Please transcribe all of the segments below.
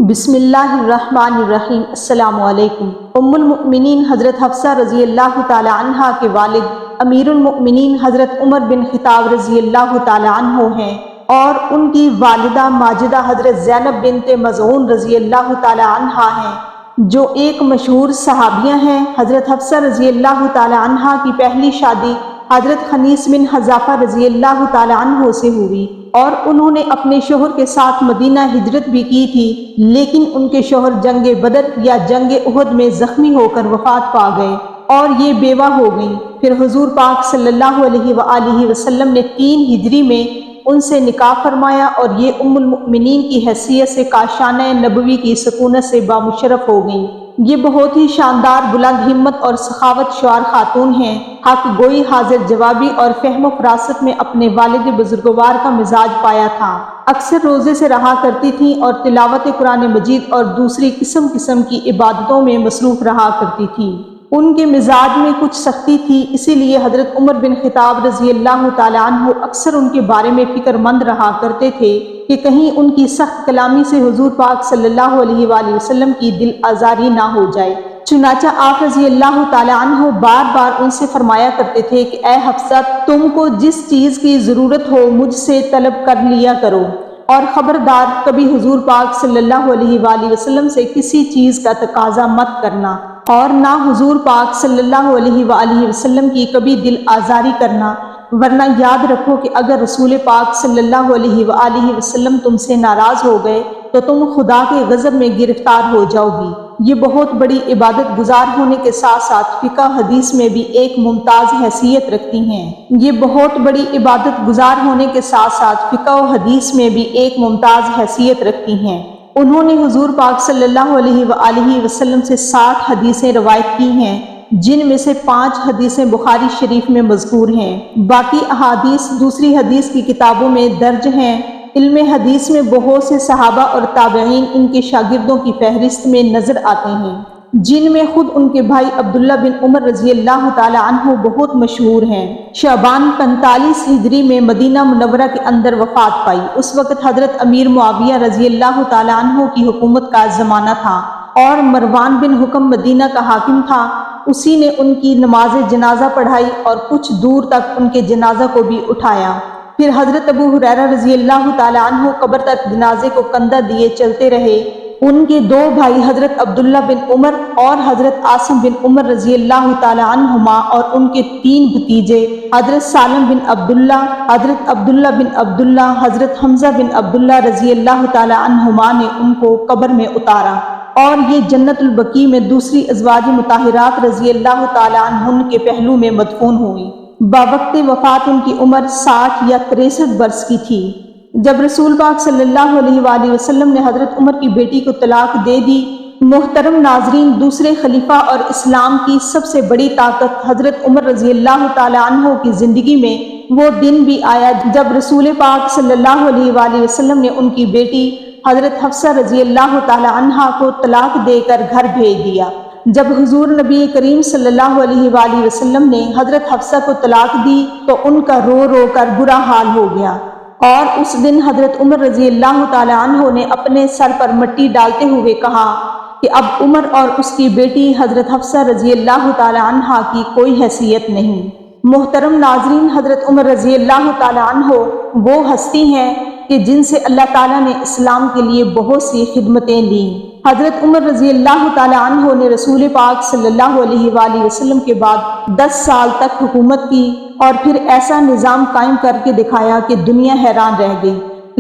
بسم اللہ الرحمن الرحیم۔ السلام علیکم۔ ام المؤمنین حضرت حفصہ رضی اللہ تعالی عنہا کے والد امیر المؤمنین حضرت عمر بن خطاب رضی اللہ تعالی عنہ ہیں اور ان کی والدہ ماجدہ حضرت زینب بنت مظعون رضی اللہ تعالی عنہا ہیں، جو ایک مشہور صحابیہ ہیں۔ حضرت حفصہ رضی اللہ تعالی عنہا کی پہلی شادی حضرت خنیس بن حذافہ رضی اللہ تعالی عنہ سے ہوئی اور انہوں نے اپنے شوہر کے ساتھ مدینہ ہجرت بھی کی تھی، لیکن ان کے شوہر جنگ بدر یا جنگ احد میں زخمی ہو کر وفات پا گئے اور یہ بیوہ ہو گئیں۔ پھر حضور پاک صلی اللہ علیہ وآلہ وسلم نے 3 ہجری میں ان سے نکاح فرمایا اور یہ ام المؤمنین کی حیثیت سے کاشانہ نبوی کی سکونت سے بامشرف ہو گئیں۔ یہ بہت ہی شاندار، بلند ہمت اور سخاوت شعار خاتون ہیں۔ حق گوئی، حاضر جوابی اور فہم و فراست میں اپنے والد بزرگوار کا مزاج پایا تھا۔ اکثر روزے سے رہا کرتی تھیں اور تلاوت قرآن مجید اور دوسری قسم کی عبادتوں میں مصروف رہا کرتی تھیں۔ ان کے مزاج میں کچھ سختی تھی، اسی لیے حضرت عمر بن خطاب رضی اللہ تعالی عنہ اکثر ان کے بارے میں فکر مند رہا کرتے تھے کہ کہیں ان کی سخت کلامی سے حضور پاک صلی اللہ علیہ وآلہ وسلم کی دل آزاری نہ ہو جائے۔ چنانچہ آپ رضی اللہ تعالی عنہ بار بار ان سے فرمایا کرتے تھے کہ اے حفصہ، تم کو جس چیز کی ضرورت ہو مجھ سے طلب کر لیا کرو، اور خبردار کبھی حضور پاک صلی اللہ علیہ وآلہ وسلم سے کسی چیز کا تقاضا مت کرنا اور نہ حضور پاک صلی اللہ علیہ وآلہ وسلم کی کبھی دل آزاری کرنا، ورنہ یاد رکھو کہ اگر رسول پاک صلی اللہ علیہ وآلہ وسلم تم سے ناراض ہو گئے تو تم خدا کے غضب میں گرفتار ہو جاؤ گی۔ یہ بہت بڑی عبادت گزار ہونے کے ساتھ ساتھ فقہ حدیث میں بھی ایک ممتاز حیثیت رکھتی ہیں۔ یہ بہت بڑی عبادت گزار ہونے کے ساتھ ساتھ فقہ و حدیث میں بھی ایک ممتاز حیثیت رکھتی ہیں۔ انہوں نے حضور پاک صلی اللہ علیہ وآلہ وسلم سے 60 حدیثیں روایت کی ہیں، جن میں سے 5 حدیثیں بخاری شریف میں مذکور ہیں۔ باقی احادیث دوسری حدیث کی کتابوں میں درج ہیں۔ علم حدیث میں بہت سے صحابہ اور تابعین ان کے شاگردوں کی فہرست میں نظر آتے ہیں، جن میں خود ان کے بھائی عبداللہ بن عمر رضی اللہ تعالی عنہ بہت مشہور ہیں۔ شعبان 45 ہجری میں مدینہ منورہ کے اندر وفات پائی۔ اس وقت حضرت امیر معاویہ رضی اللہ تعالی عنہ کی حکومت کا زمانہ تھا اور مروان بن حکم مدینہ کا حاکم تھا۔ اسی نے ان کی نماز جنازہ پڑھائی اور کچھ دور تک ان کے جنازہ کو بھی اٹھایا۔ پھر حضرت ابو ہریرہ رضی اللہ تعالی عنہ قبر تک جنازے کو کندھا دیے چلتے رہے۔ ان کے 2 بھائی حضرت عبداللہ بن عمر اور حضرت عاصم بن عمر رضی اللہ تعالی عنہما اور ان کے 3 بھتیجے حضرت سالم بن عبداللہ، حضرت عبداللہ بن عبداللہ، حضرت حمزہ بن عبداللہ رضی اللہ تعالی عنہما نے ان کو قبر میں اتارا اور یہ جنت البقیع میں دوسری ازواج مطہرات رضی اللہ تعالی عنہن کے پہلو میں مدفون ہوئی۔ باوقت وفات ان کی عمر 60 یا 63 برس کی تھی۔ جب رسول پاک صلی اللہ علیہ وآلہ وسلم نے حضرت عمر کی بیٹی کو طلاق دے دی، محترم ناظرین، دوسرے خلیفہ اور اسلام کی سب سے بڑی طاقت حضرت عمر رضی اللہ تعالی عنہ کی زندگی میں وہ دن بھی آیا جب رسول پاک صلی اللہ علیہ وآلہ وسلم نے ان کی بیٹی حضرت حفصہ رضی اللہ تعالی عنہا کو طلاق دے کر گھر بھیج دیا۔ جب حضور نبی کریم صلی اللہ علیہ وآلہ وسلم نے حضرت حفصہ کو طلاق دی تو ان کا رو رو کر برا حال ہو گیا، اور اس دن حضرت عمر رضی اللہ تعالی عنہ نے اپنے سر پر مٹی ڈالتے ہوئے کہا کہ اب عمر اور اس کی بیٹی حضرت حفصہ رضی اللہ تعالی عنہا کی کوئی حیثیت نہیں۔ محترم ناظرین، حضرت عمر رضی اللہ تعالی عنہ وہ ہستی ہیں کہ جن سے اللہ تعالیٰ نے اسلام کے لیے بہت سی خدمتیں دیں۔ حضرت عمر رضی اللہ تعالی عنہ نے رسول پاک صلی اللہ علیہ وآلہ وسلم کے بعد 10 سال تک حکومت کی اور پھر ایسا نظام قائم کر کے دکھایا کہ دنیا حیران رہ گئی۔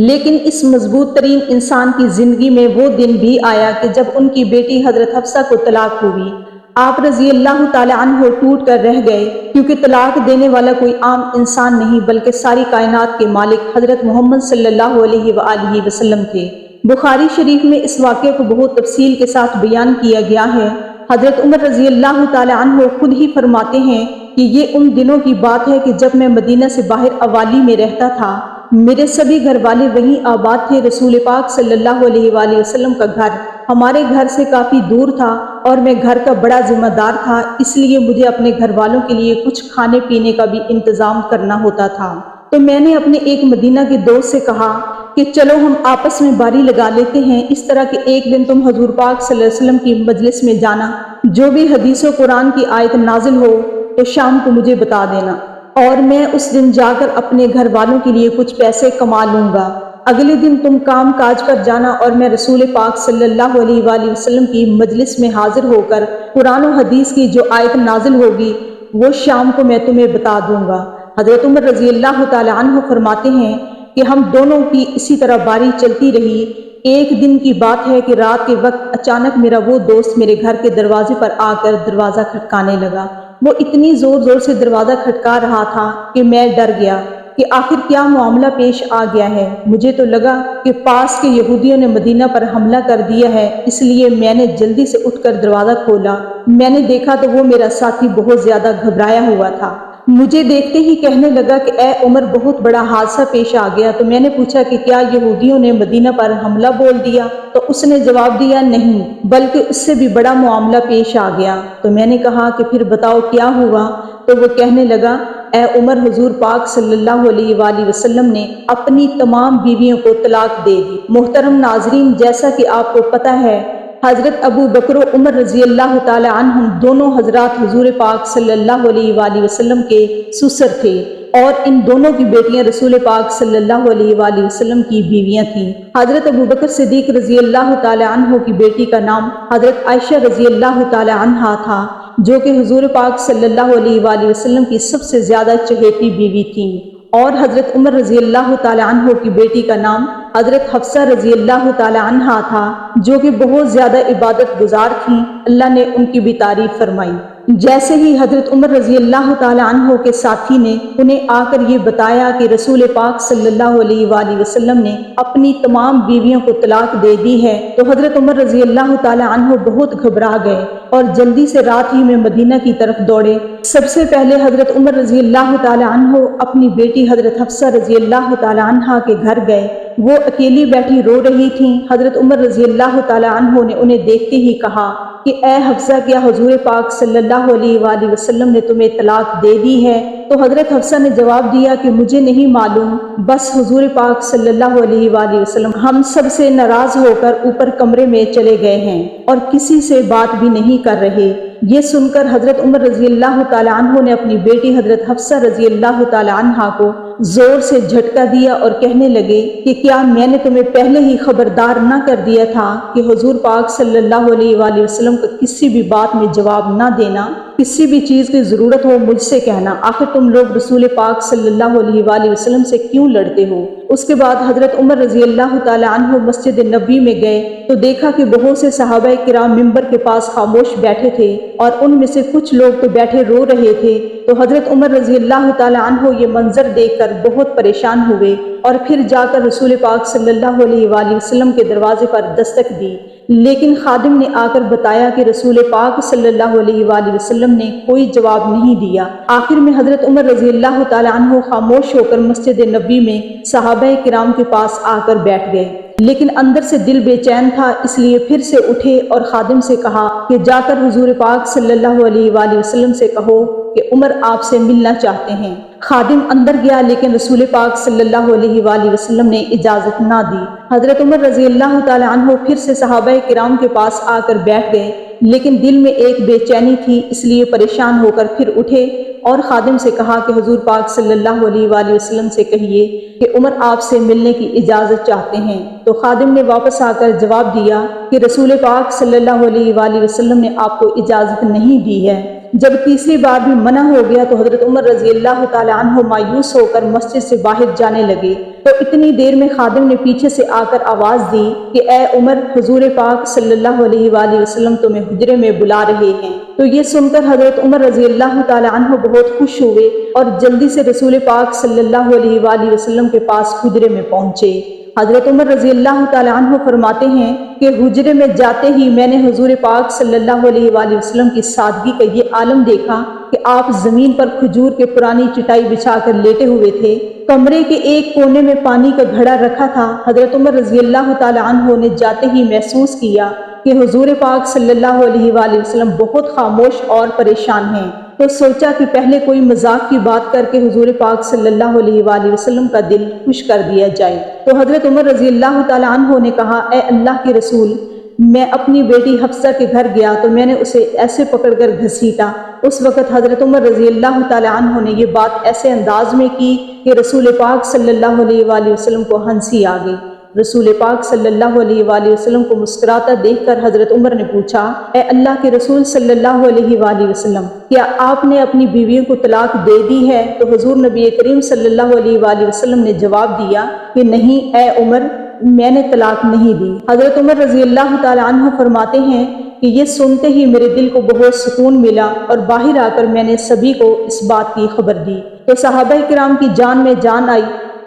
لیکن اس مضبوط ترین انسان کی زندگی میں وہ دن بھی آیا کہ جب ان کی بیٹی حضرت حفصہ کو طلاق ہوئی، آپ رضی اللہ تعالی عنہ ٹوٹ کر رہ گئے، کیونکہ طلاق دینے والا کوئی عام انسان نہیں بلکہ ساری کائنات کے مالک حضرت محمد صلی اللہ علیہ وآلہ وسلم تھے۔ بخاری شریف میں اس واقعے کو بہت تفصیل کے ساتھ بیان کیا گیا ہے۔ حضرت عمر رضی اللہ تعالی عنہ خود ہی فرماتے ہیں کہ یہ ان دنوں کی بات ہے کہ جب میں مدینہ سے باہر اوالی میں رہتا تھا، میرے سبھی گھر والے وہیں آباد تھے۔ رسول پاک صلی اللہ علیہ وآلہ وسلم کا گھر ہمارے گھر سے کافی دور تھا اور میں گھر کا بڑا ذمہ دار تھا، اس لیے مجھے اپنے گھر والوں کے لیے کچھ کھانے پینے کا بھی انتظام کرنا ہوتا تھا۔ تو میں نے اپنے ایک مدینہ کے دوست سے کہا کہ کہ چلو ہم آپس میں باری لگا لیتے ہیں، اس طرح کہ ایک دن تم حضور پاک صلی اللہ علیہ وسلم کی مجلس میں جانا، جو بھی حدیث و قرآن کی آیت نازل ہو تو شام کو مجھے بتا دینا، اور میں اس دن جا کر اپنے گھر والوں کے لیے کچھ پیسے کما لوں گا۔ اگلے دن تم کام کاج پر جانا اور میں رسول پاک صلی اللہ علیہ وآلہ وسلم کی مجلس میں حاضر ہو کر قرآن و حدیث کی جو آیت نازل ہوگی وہ شام کو میں تمہیں بتا دوں گا۔ حضرت عمر رضی اللہ تعالی عنہ فرماتے ہیں کہ ہم دونوں کی اسی طرح باری چلتی رہی۔ ایک دن کی بات ہے کہ رات کے وقت اچانک میرا وہ دوست میرے گھر کے دروازے پر آ کر دروازہ کھٹکانے لگا۔ وہ اتنی زور زور سے دروازہ کھٹکا رہا تھا کہ میں ڈر گیا کہ آخر کیا معاملہ پیش آ گیا ہے۔ مجھے تو لگا کہ پاس کے یہودیوں نے مدینہ پر حملہ کر دیا ہے، اس لیے میں نے جلدی سے اٹھ کر دروازہ کھولا۔ میں نے دیکھا تو وہ میرا ساتھی بہت زیادہ گھبرایا ہوا تھا۔ مجھے دیکھتے ہی کہنے لگا کہ اے عمر، بہت بڑا حادثہ پیش آ گیا۔ تو میں نے پوچھا کہ کیا یہودیوں نے مدینہ پر حملہ بول دیا؟ تو اس نے جواب دیا نہیں، بلکہ اس سے بھی بڑا معاملہ پیش آ گیا۔ تو میں نے کہا کہ پھر بتاؤ کیا ہوا؟ تو وہ کہنے لگا، اے عمر، حضور پاک صلی اللہ علیہ وآلہ وسلم نے اپنی تمام بیویوں کو طلاق دے دی۔ محترم ناظرین، جیسا کہ آپ کو پتہ ہے، حضرت ابو بکر و عمر رضی اللہ تعالی عنہم دونوں حضرات حضور پاک صلی اللہ علیہ وآلہ وسلم کے سسر تھے، اور ان دونوں کی بیٹیاں رسول پاک صلی اللہ علیہ وآلہ وسلم کی بیویاں تھیں۔ حضرت ابو بکر صدیق رضی اللہ تعالی عنہ کی بیٹی کا نام حضرت عائشہ رضی اللہ تعالی عنہا تھا، جو کہ حضور پاک صلی اللہ علیہ وآلہ وسلم کی سب سے زیادہ چہیتی بیوی تھیں۔ اور حضرت عمر رضی اللہ تعالی عنہ کی بیٹی کا نام حضرت حفصہ رضی اللہ تعالی عنہا تھا، جو کہ بہت زیادہ عبادت گزار تھیں۔ اللہ نے ان کی بھی تعریف فرمائی۔ جیسے ہی حضرت عمر رضی اللہ تعالی عنہ کے ساتھی نے انہیں آ کر یہ بتایا کہ رسول پاک صلی اللہ علیہ وآلہ وسلم نے اپنی تمام بیویوں کو طلاق دے دی ہے، تو حضرت عمر رضی اللہ تعالی عنہ بہت گھبرا گئے اور جلدی سے رات ہی میں مدینہ کی طرف دوڑے۔ سب سے پہلے حضرت عمر رضی اللہ تعالی عنہ اپنی بیٹی حضرت حفصہ رضی اللہ تعالی عنہا کے گھر گئے۔ وہ اکیلی بیٹھی رو رہی تھیں۔ حضرت عمر رضی اللہ تعالی عنہ نے انہیں دیکھتے ہی کہا کہ اے حفصہ، کیا حضور پاک صلی اللہ علیہ وآلہ وسلم نے تمہیں طلاق دے دی ہے؟ تو حضرت حفصہ نے جواب دیا کہ مجھے نہیں معلوم، بس حضور پاک صلی اللہ علیہ وآلہ وسلم ہم سب سے ناراض ہو کر اوپر کمرے میں چلے گئے ہیں اور کسی سے بات بھی نہیں کر رہے۔ یہ سن کر حضرت عمر رضی اللہ تعالی عنہ نے اپنی بیٹی حضرت حفصہ رضی اللہ تعالی عنہا کو زور سے جھٹکا دیا اور کہنے لگے کہ کیا میں نے تمہیں پہلے ہی خبردار نہ کر دیا تھا کہ حضور پاک صلی اللہ علیہ وآلہ وسلم کو کسی بھی بات میں جواب نہ دینا؟ کسی بھی چیز کی ضرورت ہو مجھ سے کہنا، آخر تم لوگ رسول پاک صلی اللہ علیہ وآلہ وسلم سے کیوں لڑتے ہو؟ اس کے بعد حضرت عمر رضی اللہ تعالی عنہ مسجد نبوی میں گئے تو دیکھا کہ بہت سے صحابہ کرام ممبر کے پاس خاموش بیٹھے تھے، اور ان میں سے کچھ لوگ تو بیٹھے رو رہے تھے۔ تو حضرت عمر رضی اللہ تعالی عنہ یہ منظر دیکھ کر بہت پریشان ہوئے اور پھر جا کر رسول پاک صلی اللہ علیہ وآلہ وسلم کے دروازے پر دستک دی، لیکن خادم نے آ کر بتایا کہ رسول پاک صلی اللہ علیہ وآلہ وسلم نے کوئی جواب نہیں دیا۔ آخر میں حضرت عمر رضی اللہ تعالی عنہ خاموش ہو کر مسجد نبوی میں صحابہ کرام کے پاس آ کر بیٹھ گئے، لیکن اندر سے دل بے چین تھا، اس لیے پھر سے اٹھے اور خادم سے کہا کہ جا کر حضور پاک صلی اللہ علیہ وآلہ وسلم سے کہو کہ عمر آپ سے ملنا چاہتے ہیں۔ خادم اندر گیا، لیکن رسول پاک صلی اللہ علیہ وآلہ وسلم نے اجازت نہ دی۔ حضرت عمر رضی اللہ تعالی عنہ پھر سے صحابہ کرام کے پاس آ کر بیٹھ گئے، لیکن دل میں ایک بے چینی تھی، اس لیے پریشان ہو کر پھر اٹھے اور خادم سے کہا کہ حضور پاک صلی اللہ علیہ وآلہ وسلم سے کہیے کہ عمر آپ سے ملنے کی اجازت چاہتے ہیں۔ تو خادم نے واپس آ کر جواب دیا کہ رسول پاک صلی اللہ علیہ وآلہ وسلم نے آپ کو اجازت نہیں دی ہے۔ جب تیسری بار بھی منع ہو گیا تو حضرت عمر رضی اللہ تعالی عنہ مایوس ہو کر مسجد سے باہر جانے لگے، تو اتنی دیر میں خادم نے پیچھے سے آ کر آواز دی کہ اے عمر، حضور پاک صلی اللہ علیہ وآلہ وسلم تمہیں حجرے میں بلا رہے ہیں۔ تو یہ سن کر حضرت عمر رضی اللہ تعالی عنہ بہت خوش ہوئے اور جلدی سے رسول پاک صلی اللہ علیہ وآلہ وسلم کے پاس حجرے میں پہنچے۔ حضرت عمر رضی اللہ تعالی عنہ فرماتے ہیں کہ حجرے میں جاتے ہی میں نے حضور پاک صلی اللہ علیہ وآلہ وسلم کی سادگی کا یہ عالم دیکھا کہ آپ زمین پر کھجور کے پرانی چٹائی بچھا کر لیٹے ہوئے تھے۔ کمرے کے ایک کونے میں پانی کا گھڑا رکھا تھا۔ حضرت عمر رضی اللہ تعالی عنہ نے جاتے ہی محسوس کیا کہ حضور پاک صلی اللہ علیہ وآلہ وسلم بہت خاموش اور پریشان ہیں۔ تو سوچا کہ پہلے کوئی مذاق کی بات کر کے حضور پاک صلی اللہ علیہ وآلہ وسلم کا دل خوش کر دیا جائے۔ تو حضرت عمر رضی اللہ تعالیٰ عنہ نے کہا، اے اللہ کے رسول، میں اپنی بیٹی حفصہ کے گھر گیا تو میں نے اسے ایسے پکڑ کر گھسیٹا۔ اس وقت حضرت عمر رضی اللہ تعالیٰ عنہ نے یہ بات ایسے انداز میں کی کہ رسول پاک صلی اللہ علیہ وآلہ وسلم کو ہنسی آ گئی۔ رسول پاک صلی اللہ علیہ وآلہ وسلم کو مسکراتا دیکھ کر حضرت عمر نے پوچھا، اے اللہ کے رسول صلی اللہ علیہ وآلہ وسلم، کیا آپ نے اپنی بیویوں کو طلاق دے دی ہے؟ تو حضور نبی کریم صلی اللہ علیہ وآلہ وسلم نے جواب دیا کہ نہیں اے عمر، میں نے طلاق نہیں دی۔ حضرت عمر رضی اللہ تعالی عنہ فرماتے ہیں کہ یہ سنتے ہی میرے دل کو بہت سکون ملا اور باہر آ کر میں نے سبھی کو اس بات کی خبر دی تو صحابہ کرام کی جان میں جان آئی۔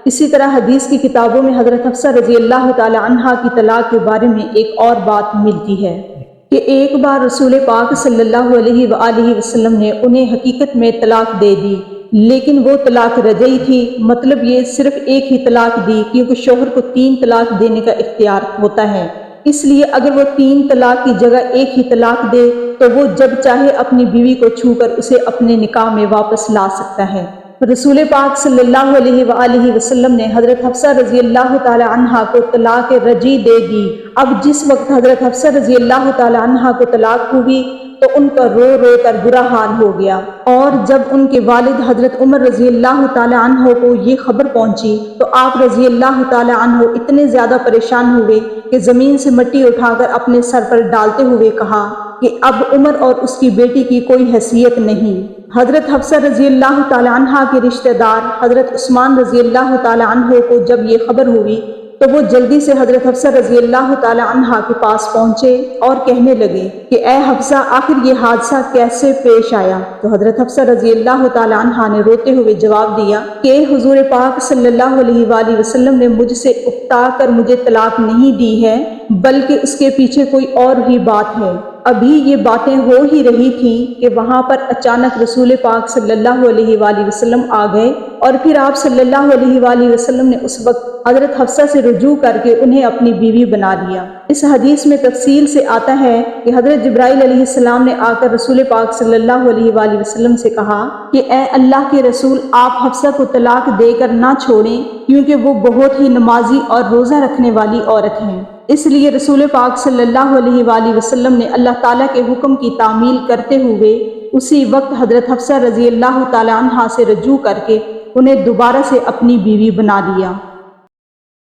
اسی طرح حدیث کی کتابوں میں حضرت حفصہ رضی اللہ تعالی عنہا کی طلاق کے بارے میں ایک اور بات ملتی ہے کہ ایک بار رسول پاک صلی اللہ علیہ وآلہ وسلم نے انہیں حقیقت میں طلاق دے دی، لیکن وہ طلاق رجعی تھی، مطلب یہ صرف ایک ہی طلاق دی، کیونکہ شوہر کو 3 طلاق دینے کا اختیار ہوتا ہے۔ اس لیے اگر وہ 3 طلاق کی جگہ ایک ہی طلاق دے تو وہ جب چاہے اپنی بیوی کو چھو کر اسے اپنے نکاح میں واپس لا سکتا ہے۔ رسول پاک صلی اللہ علیہ وآلہ وسلم نے حضرت حفصہ رضی اللہ تعالی عنہا کو طلاق رجعی دے دی۔ اب جس وقت حضرت حفصہ رضی اللہ تعالی عنہا کو طلاق ہوئی تو ان کا رو رو کر برا حال ہو گیا، اور جب ان کے والد حضرت عمر رضی اللہ تعالی عنہ کو یہ خبر پہنچی تو آپ رضی اللہ تعالی عنہ اتنے زیادہ پریشان ہوئے کہ زمین سے مٹی اٹھا کر اپنے سر پر ڈالتے ہوئے کہا کہ اب عمر اور اس کی بیٹی کی کوئی حیثیت نہیں۔ حضرت حفصہ رضی اللہ تعالی عنہ کے رشتہ دار حضرت عثمان رضی اللہ تعالی عنہ کو جب یہ خبر ہوئی تو وہ جلدی سے حضرت حفصہ رضی اللہ تعالی عنہ کے پاس پہنچے اور کہنے لگے کہ اے حفصہ، آخر یہ حادثہ کیسے پیش آیا؟ تو حضرت حفصہ رضی اللہ تعالی عنہ نے روتے ہوئے جواب دیا کہ حضور پاک صلی اللہ علیہ وآلہ وسلم نے مجھ سے اکتا کر مجھے طلاق نہیں دی ہے، بلکہ اس کے پیچھے کوئی اور ہی بات ہے۔ ابھی یہ باتیں ہو ہی رہی تھیں کہ وہاں پر اچانک رسول پاک صلی اللہ علیہ وآلہ وسلم آ گئے، اور پھر آپ صلی اللہ علیہ وآلہ وسلم نے اس وقت حضرت حفصہ سے رجوع کر کے انہیں اپنی بیوی بنا لیا۔ اس حدیث میں تفصیل سے آتا ہے کہ حضرت جبرائیل علیہ السلام نے آ کر رسول پاک صلی اللہ علیہ وآلہ وسلم سے کہا کہ اے اللہ کے رسول، آپ حفصہ کو طلاق دے کر نہ چھوڑیں، کیونکہ وہ بہت ہی نمازی اور روزہ رکھنے والی عورت ہیں۔ اس لیے رسول پاک صلی اللہ علیہ وآلہ وسلم نے اللہ تعالیٰ کے حکم کی تعمیل کرتے ہوئے اسی وقت حضرت حفصہ رضی اللہ تعالی عنہا سے رجوع کر کے انہیں دوبارہ سے اپنی بیوی بنا لیا۔